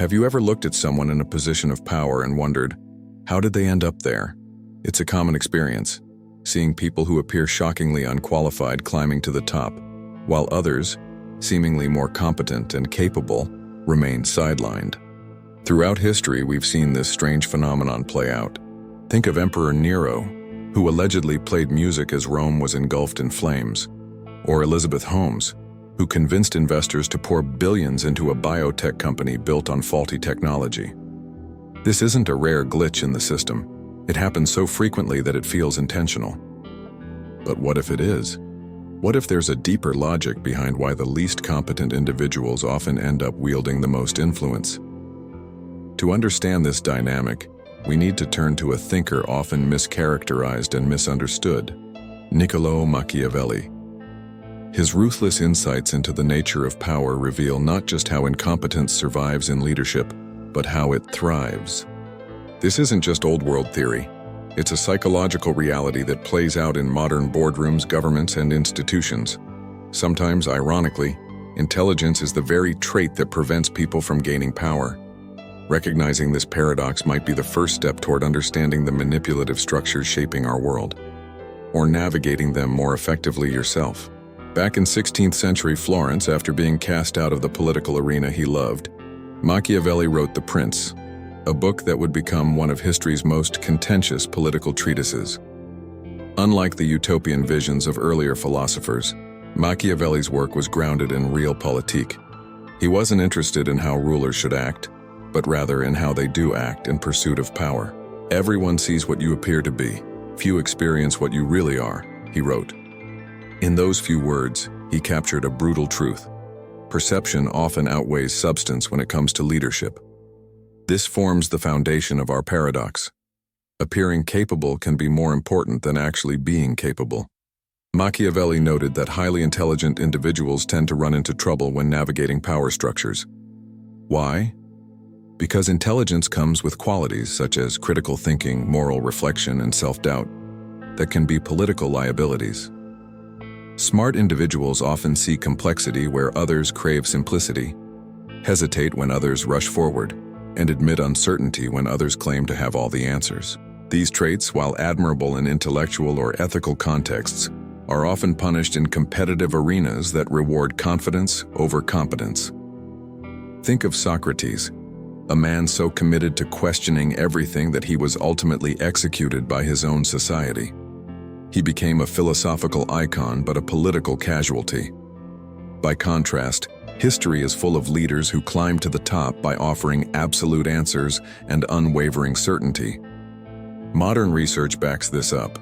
Have you ever looked at someone in a position of power and wondered, how did they end up there? It's a common experience, seeing people who appear shockingly unqualified climbing to the top, while others, seemingly more competent and capable, remain sidelined. Throughout history, we've seen this strange phenomenon play out. Think of Emperor Nero, who allegedly played music as Rome was engulfed in flames, or Elizabeth Holmes, who convinced investors to pour billions into a biotech company built on faulty technology. This isn't a rare glitch in the system. It happens so frequently that it feels intentional. But what if it is? What if there's a deeper logic behind why the least competent individuals often end up wielding the most influence? To understand this dynamic, we need to turn to a thinker often mischaracterized and misunderstood, Niccolò Machiavelli. His ruthless insights into the nature of power reveal not just how incompetence survives in leadership, but how it thrives. This isn't just old-world theory. It's a psychological reality that plays out in modern boardrooms, governments, and institutions. Sometimes, ironically, intelligence is the very trait that prevents people from gaining power. Recognizing this paradox might be the first step toward understanding the manipulative structures shaping our world, or navigating them more effectively yourself. Back in 16th century Florence, after being cast out of the political arena he loved, Machiavelli wrote The Prince, a book that would become one of history's most contentious political treatises. Unlike the utopian visions of earlier philosophers, Machiavelli's work was grounded in realpolitik. He wasn't interested in how rulers should act, but rather in how they do act in pursuit of power. Everyone sees what you appear to be. Few experience what you really are, he wrote. In those few words, he captured a brutal truth. Perception often outweighs substance when it comes to leadership. This forms the foundation of our paradox. Appearing capable can be more important than actually being capable. Machiavelli noted that highly intelligent individuals tend to run into trouble when navigating power structures. Why? Because intelligence comes with qualities such as critical thinking, moral reflection, and self-doubt that can be political liabilities. Smart individuals often see complexity where others crave simplicity, hesitate when others rush forward, and admit uncertainty when others claim to have all the answers. These traits, while admirable in intellectual or ethical contexts, are often punished in competitive arenas that reward confidence over competence. Think of Socrates, a man so committed to questioning everything that he was ultimately executed by his own society. He became a philosophical icon but a political casualty. By contrast, history is full of leaders who climb to the top by offering absolute answers and unwavering certainty. Modern research backs this up.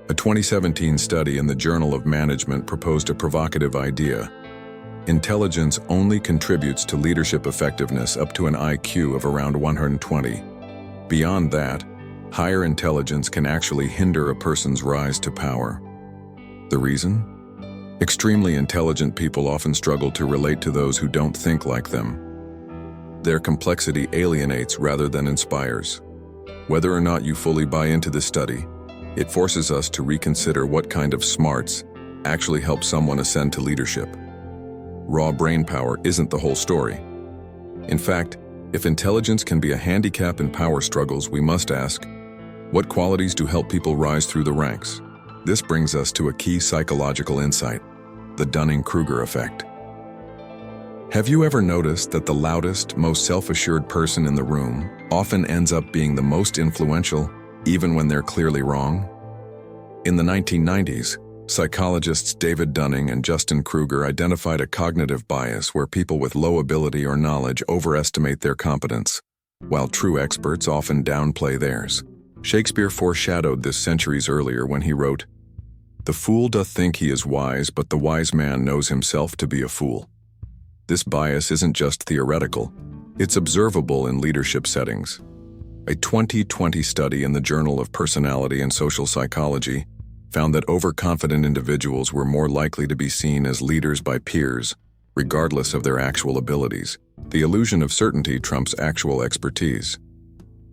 A 2017 study in the Journal of Management proposed a provocative idea. Intelligence only contributes to leadership effectiveness up to an IQ of around 120. Beyond that, higher intelligence can actually hinder a person's rise to power. The reason? Extremely intelligent people often struggle to relate to those who don't think like them. Their complexity alienates rather than inspires. Whether or not you fully buy into this study, it forces us to reconsider what kind of smarts actually help someone ascend to leadership. Raw brain power isn't the whole story. In fact, if intelligence can be a handicap in power struggles, we must ask, what qualities do help people rise through the ranks? This brings us to a key psychological insight, the Dunning-Kruger effect. Have you ever noticed that the loudest, most self-assured person in the room often ends up being the most influential, even when they're clearly wrong? In the 1990s, psychologists David Dunning and Justin Kruger identified a cognitive bias where people with low ability or knowledge overestimate their competence, while true experts often downplay theirs. Shakespeare foreshadowed this centuries earlier when he wrote, "The fool doth think he is wise, but the wise man knows himself to be a fool." This bias isn't just theoretical, it's observable in leadership settings. A 2020 study in the Journal of Personality and Social Psychology found that overconfident individuals were more likely to be seen as leaders by peers, regardless of their actual abilities. The illusion of certainty trumps actual expertise.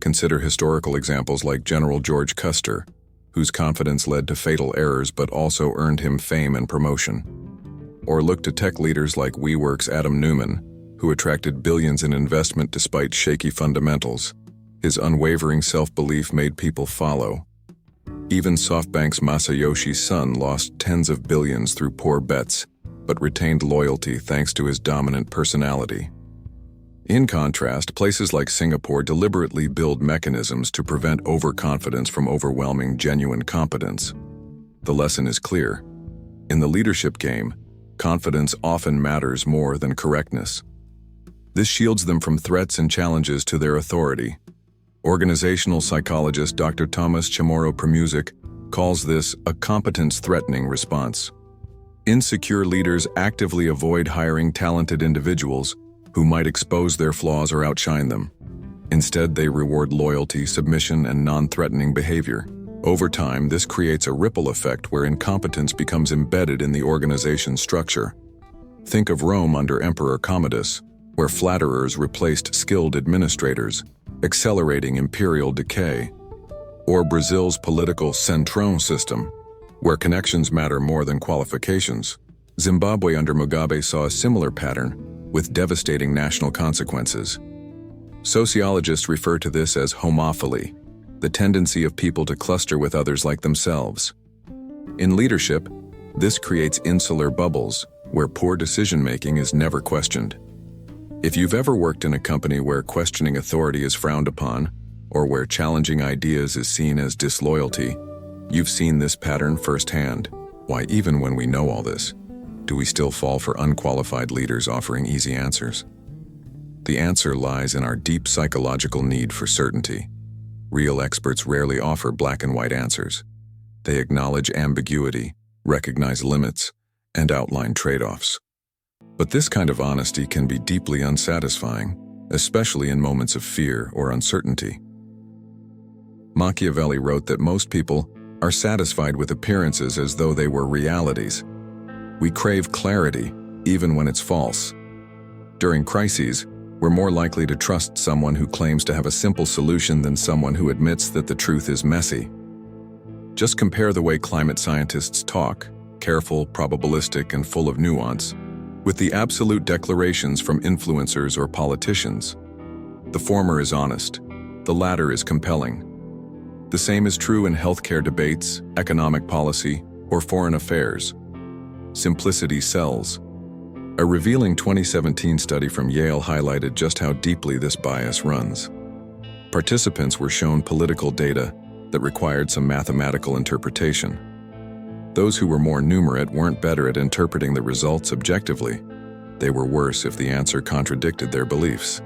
Consider historical examples like General George Custer, whose confidence led to fatal errors but also earned him fame and promotion. Or look to tech leaders like WeWork's Adam Neumann, who attracted billions in investment despite shaky fundamentals. His unwavering self-belief made people follow. Even SoftBank's Masayoshi Son lost tens of billions through poor bets, but retained loyalty thanks to his dominant personality. In contrast, places like Singapore deliberately build mechanisms to prevent overconfidence from overwhelming genuine competence. The lesson is clear. In the leadership game, confidence often matters more than correctness. This shields them from threats and challenges to their authority. Organizational psychologist Dr. Thomas Chamorro-Premuzic calls this a competence-threatening response. Insecure leaders actively avoid hiring talented individuals who might expose their flaws or outshine them. Instead, they reward loyalty, submission, and non-threatening behavior. Over time, this creates a ripple effect where incompetence becomes embedded in the organization's structure. Think of Rome under Emperor Commodus, where flatterers replaced skilled administrators, accelerating imperial decay. Or Brazil's political Centrão system, where connections matter more than qualifications. Zimbabwe under Mugabe saw a similar pattern, with devastating national consequences. Sociologists refer to this as homophily, the tendency of people to cluster with others like themselves. In leadership, this creates insular bubbles, where poor decision-making is never questioned. If you've ever worked in a company where questioning authority is frowned upon, or where challenging ideas is seen as disloyalty, you've seen this pattern firsthand. Why, even when we know all this, do we still fall for unqualified leaders offering easy answers? The answer lies in our deep psychological need for certainty. Real experts rarely offer black and white answers. They acknowledge ambiguity, recognize limits, and outline trade-offs. But this kind of honesty can be deeply unsatisfying, especially in moments of fear or uncertainty. Machiavelli wrote that most people are satisfied with appearances as though they were realities. We crave clarity, even when it's false. During crises, we're more likely to trust someone who claims to have a simple solution than someone who admits that the truth is messy. Just compare the way climate scientists talk, careful, probabilistic, and full of nuance, with the absolute declarations from influencers or politicians. The former is honest, the latter is compelling. The same is true in healthcare debates, economic policy, or foreign affairs. Simplicity sells. A revealing 2017 study from Yale highlighted just how deeply this bias runs. Participants were shown political data that required some mathematical interpretation. Those who were more numerate weren't better at interpreting the results objectively. They were worse if the answer contradicted their beliefs.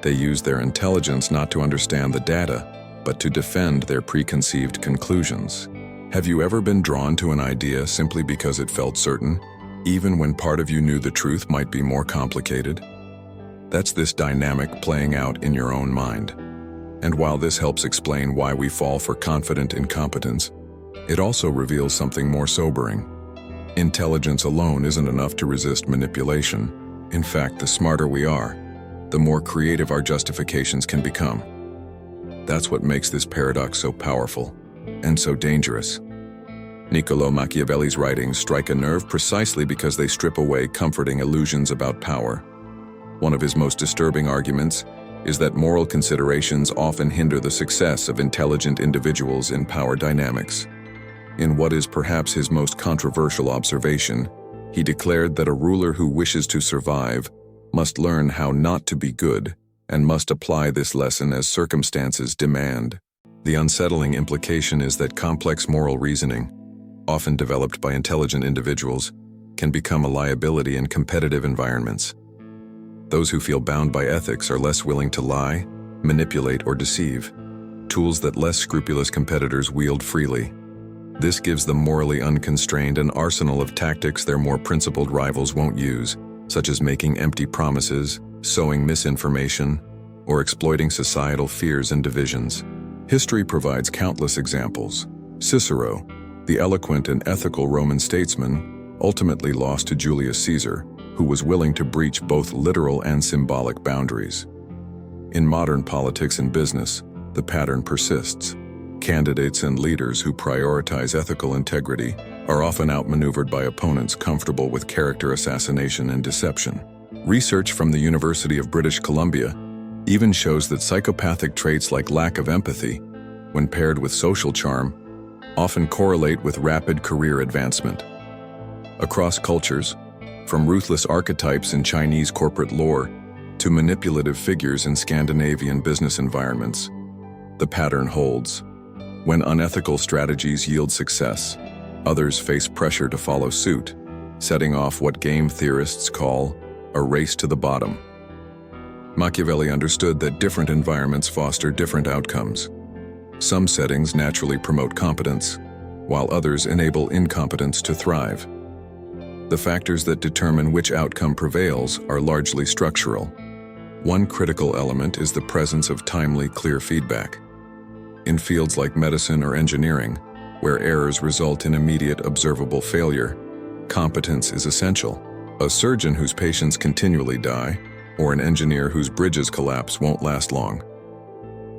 They used their intelligence not to understand the data, but to defend their preconceived conclusions. Have you ever been drawn to an idea simply because it felt certain, even when part of you knew the truth might be more complicated? That's this dynamic playing out in your own mind. And while this helps explain why we fall for confident incompetence, it also reveals something more sobering. Intelligence alone isn't enough to resist manipulation. In fact, the smarter we are, the more creative our justifications can become. That's what makes this paradox so powerful and so dangerous. Niccolò Machiavelli's writings strike a nerve precisely because they strip away comforting illusions about power. One of his most disturbing arguments is that moral considerations often hinder the success of intelligent individuals in power dynamics. In what is perhaps his most controversial observation, he declared that a ruler who wishes to survive must learn how not to be good and must apply this lesson as circumstances demand. The unsettling implication is that complex moral reasoning, often developed by intelligent individuals, can become a liability in competitive environments. Those who feel bound by ethics are less willing to lie, manipulate, or deceive, tools that less scrupulous competitors wield freely. This gives them morally unconstrained an arsenal of tactics their more principled rivals won't use, such as making empty promises, sowing misinformation, or exploiting societal fears and divisions. History provides countless examples. Cicero, the eloquent and ethical Roman statesman, ultimately lost to Julius Caesar, who was willing to breach both literal and symbolic boundaries. In modern politics and business, the pattern persists. Candidates and leaders who prioritize ethical integrity are often outmaneuvered by opponents comfortable with character assassination and deception. Research from the University of British Columbia even shows that psychopathic traits like lack of empathy, when paired with social charm, often correlate with rapid career advancement. Across cultures, from ruthless archetypes in Chinese corporate lore to manipulative figures in Scandinavian business environments, the pattern holds. When unethical strategies yield success, others face pressure to follow suit, setting off what game theorists call a race to the bottom. Machiavelli understood that different environments foster different outcomes. Some settings naturally promote competence, while others enable incompetence to thrive. The factors that determine which outcome prevails are largely structural. One critical element is the presence of timely, clear feedback. In fields like medicine or engineering, where errors result in immediate observable failure, competence is essential. A surgeon whose patients continually die, or an engineer whose bridges collapse, won't last long.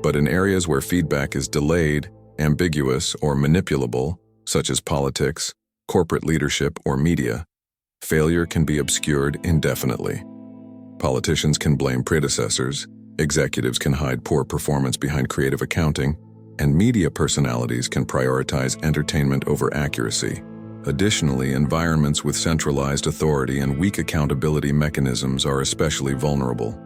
But in areas where feedback is delayed, ambiguous, or manipulable, such as politics, corporate leadership, or media, failure can be obscured indefinitely. Politicians can blame predecessors, executives can hide poor performance behind creative accounting, and media personalities can prioritize entertainment over accuracy. Additionally, environments with centralized authority and weak accountability mechanisms are especially vulnerable.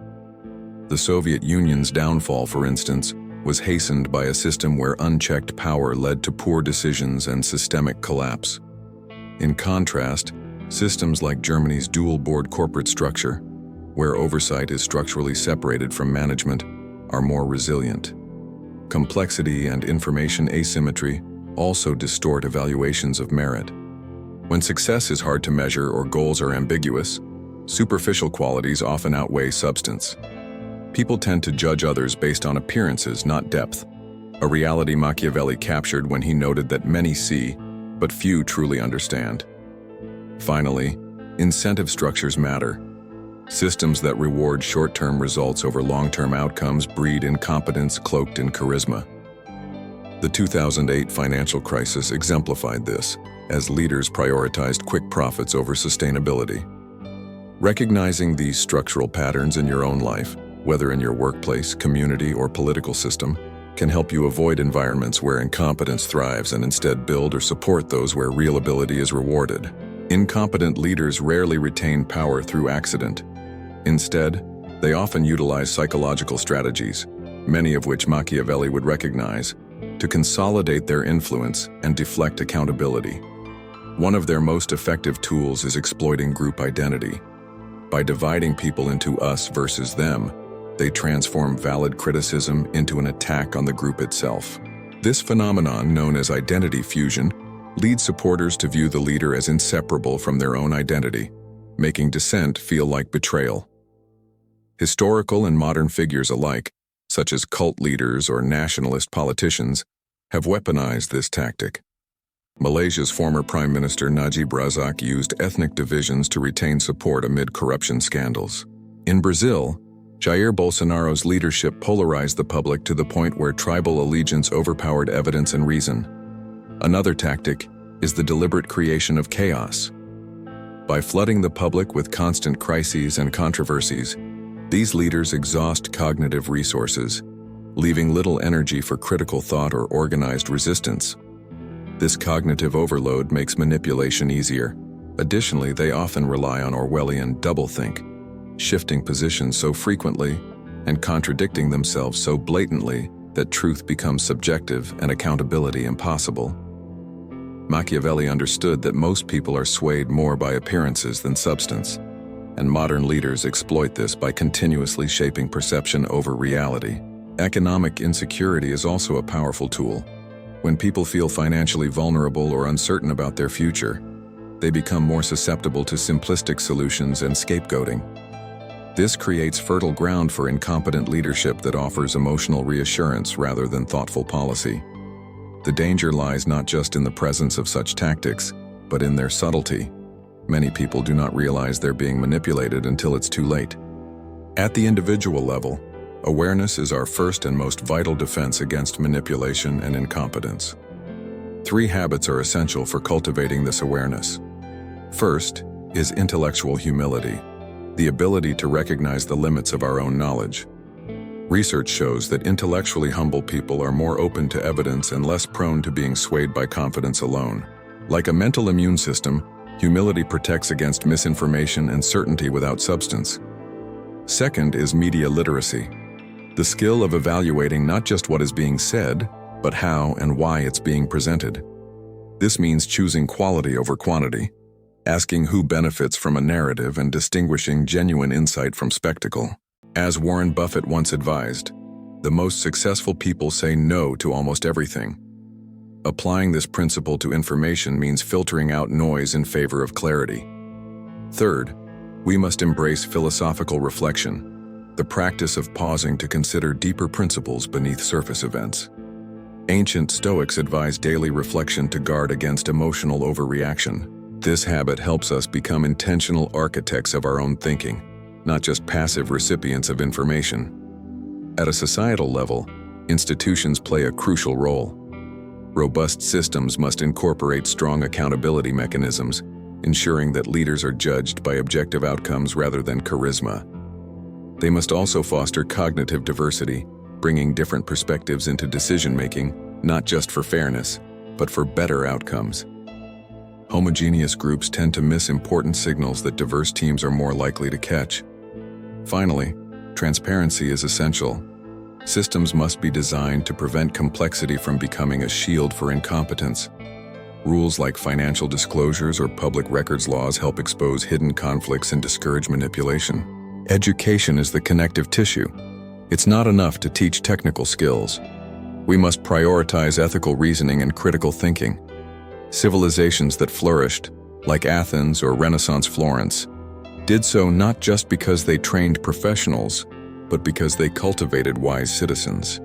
The Soviet Union's downfall, for instance, was hastened by a system where unchecked power led to poor decisions and systemic collapse. In contrast, systems like Germany's dual-board corporate structure, where oversight is structurally separated from management, are more resilient. Complexity and information asymmetry also distort evaluations of merit. When success is hard to measure or goals are ambiguous, superficial qualities often outweigh substance. People tend to judge others based on appearances, not depth, a reality Machiavelli captured when he noted that many see, but few truly understand. Finally, incentive structures matter. Systems that reward short-term results over long-term outcomes breed incompetence cloaked in charisma. The 2008 financial crisis exemplified this, as leaders prioritized quick profits over sustainability. Recognizing these structural patterns in your own life, whether in your workplace, community, or political system, can help you avoid environments where incompetence thrives and instead build or support those where real ability is rewarded. Incompetent leaders rarely retain power through accident. Instead, they often utilize psychological strategies, many of which Machiavelli would recognize, to consolidate their influence and deflect accountability. One of their most effective tools is exploiting group identity. By dividing people into us versus them, they transform valid criticism into an attack on the group itself. This phenomenon, known as identity fusion, leads supporters to view the leader as inseparable from their own identity, making dissent feel like betrayal. Historical and modern figures alike, such as cult leaders or nationalist politicians, have weaponized this tactic. Malaysia's former Prime Minister Najib Razak used ethnic divisions to retain support amid corruption scandals. In Brazil, Jair Bolsonaro's leadership polarized the public to the point where tribal allegiance overpowered evidence and reason. Another tactic is the deliberate creation of chaos. By flooding the public with constant crises and controversies, these leaders exhaust cognitive resources, leaving little energy for critical thought or organized resistance. This cognitive overload makes manipulation easier. Additionally, they often rely on Orwellian doublethink, shifting positions so frequently and contradicting themselves so blatantly that truth becomes subjective and accountability impossible. Machiavelli understood that most people are swayed more by appearances than substance, and modern leaders exploit this by continuously shaping perception over reality. Economic insecurity is also a powerful tool. When people feel financially vulnerable or uncertain about their future, they become more susceptible to simplistic solutions and scapegoating. This creates fertile ground for incompetent leadership that offers emotional reassurance rather than thoughtful policy. The danger lies not just in the presence of such tactics, but in their subtlety. Many people do not realize they're being manipulated until it's too late. At the individual level, awareness is our first and most vital defense against manipulation and incompetence. 3 habits are essential for cultivating this awareness. First is intellectual humility. the ability to recognize the limits of our own knowledge. Research shows that intellectually humble people are more open to evidence and less prone to being swayed by confidence alone. Like a mental immune system, humility protects against misinformation and certainty without substance. Second is media literacy, the skill of evaluating not just what is being said, but how and why it's being presented. This means choosing quality over quantity, asking who benefits from a narrative and distinguishing genuine insight from spectacle. As Warren Buffett once advised, the most successful people say no to almost everything. Applying this principle to information means filtering out noise in favor of clarity. Third, we must embrace philosophical reflection, the practice of pausing to consider deeper principles beneath surface events. Ancient Stoics advised daily reflection to guard against emotional overreaction. This habit helps us become intentional architects of our own thinking, not just passive recipients of information. At a societal level, institutions play a crucial role. Robust systems must incorporate strong accountability mechanisms, ensuring that leaders are judged by objective outcomes rather than charisma. They must also foster cognitive diversity, bringing different perspectives into decision-making, not just for fairness, but for better outcomes. Homogeneous groups tend to miss important signals that diverse teams are more likely to catch. Finally, transparency is essential. Systems must be designed to prevent complexity from becoming a shield for incompetence. Rules like financial disclosures or public records laws help expose hidden conflicts and discourage manipulation. Education is the connective tissue. It's not enough to teach technical skills. We must prioritize ethical reasoning and critical thinking. Civilizations that flourished, like Athens or Renaissance Florence, did so not just because they trained professionals, but because they cultivated wise citizens.